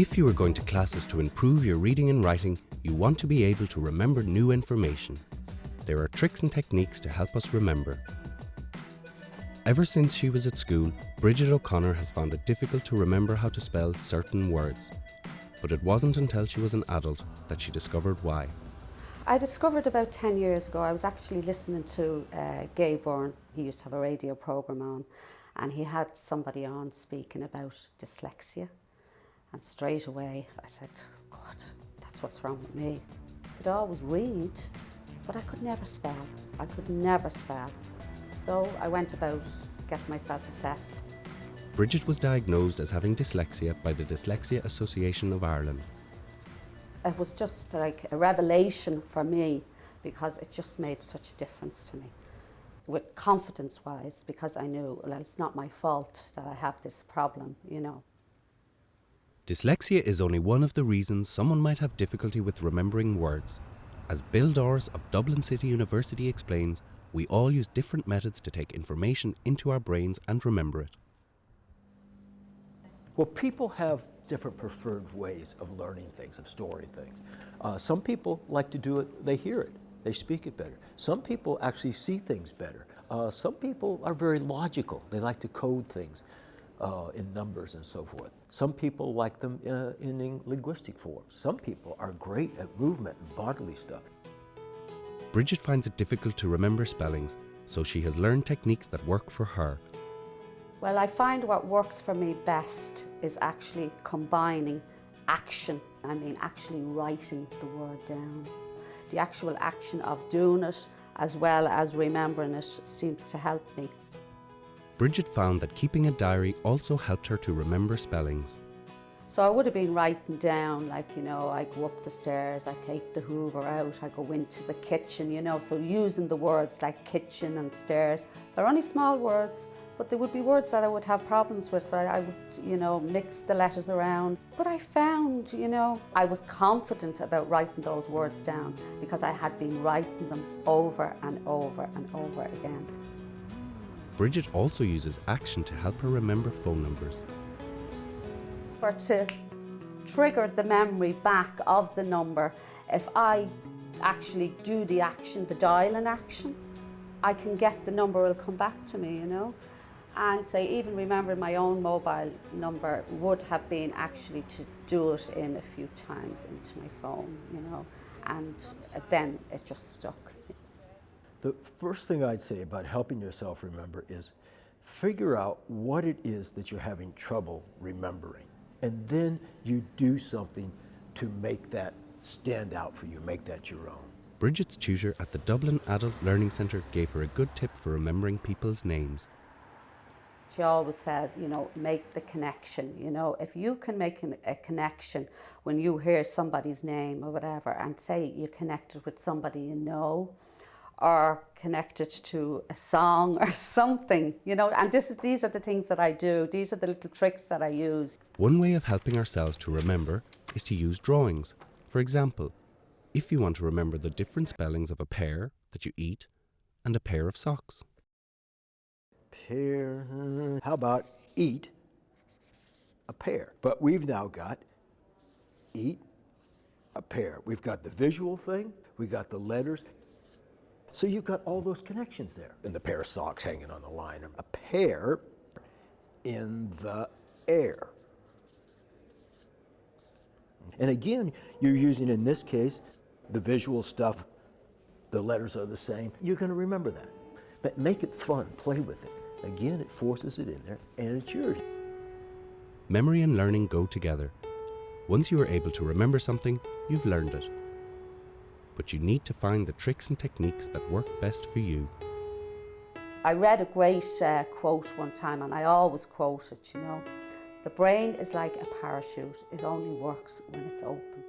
If you are going to classes to improve your reading and writing, you want to be able to remember new information. There are tricks and techniques to help us remember. Ever since she was at school, Bridget O'Connor has found it difficult to remember how to spell certain words. But it wasn't until she was an adult that she discovered why. I discovered about 10 years ago, I was actually listening to Gay Byrne. He used to have a radio programme on, and he had somebody on speaking about dyslexia. And straight away I said, God, that's what's wrong with me. I could always read, but I could never spell. I could never spell. So I went about getting myself assessed. Bridget was diagnosed as having dyslexia by the Dyslexia Association of Ireland. It was just like a revelation for me because it just made such a difference to me. With confidence-wise, because I knew, well, it's not my fault that I have this problem, you know. Dyslexia is only one of the reasons someone might have difficulty with remembering words. As Bill Doris of Dublin City University explains, we all use different methods to take information into our brains and remember it. Well, people have different preferred ways of learning things, of storing things. Some people like to do it, they hear it, they speak it better. Some people actually see things better. Some people are very logical. They like to code things in numbers and so forth. Some people like them in linguistic forms. Some people are great at movement and bodily stuff. Bridget finds it difficult to remember spellings, so she has learned techniques that work for her. Well, I find what works for me best is actually combining action. I mean, actually writing the word down. The actual action of doing it as well as remembering it seems to help me. Bridget found that keeping a diary also helped her to remember spellings. So I would have been writing down, like, you know, I go up the stairs, I take the Hoover out, I go into the kitchen, you know, so using the words like kitchen and stairs. They're only small words, but they would be words that I would have problems with. I would, you know, mix the letters around. But I found, you know, I was confident about writing those words down because I had been writing them over and over and over again. Bridget also uses action to help her remember phone numbers. For to trigger the memory back of the number, if I actually do the action, the dialing action, I can get the number, will come back to me, you know. And say, even remembering my own mobile number would have been actually to do it in a few times into my phone, you know, and then it just stuck. The first thing I'd say about helping yourself remember is figure out what it is that you're having trouble remembering. And then you do something to make that stand out for you, make that your own. Bridget's tutor at the Dublin Adult Learning Centre gave her a good tip for remembering people's names. She always says, you know, make the connection. You know, if you can make a connection when you hear somebody's name or whatever, and say you connected with somebody you know, or connected to a song or something, you know, and these are the things that I do. These are the little tricks that I use. One way of helping ourselves to remember is to use drawings. For example, if you want to remember the different spellings of a pear that you eat and a pair of socks. Pear, how about eat a pear? But we've now got eat a pear. We've got the visual thing, we got the letters. So you've got all those connections there. And the pair of socks hanging on the line. A pear in the air. And again, you're using, in this case, the visual stuff. The letters are the same. You're going to remember that. But make it fun. Play with it. Again, it forces it in there, and it's yours. Memory and learning go together. Once you are able to remember something, you've learned it. But you need to find the tricks and techniques that work best for you. I read a great quote one time, and I always quote it, you know. The brain is like a parachute. It only works when it's open.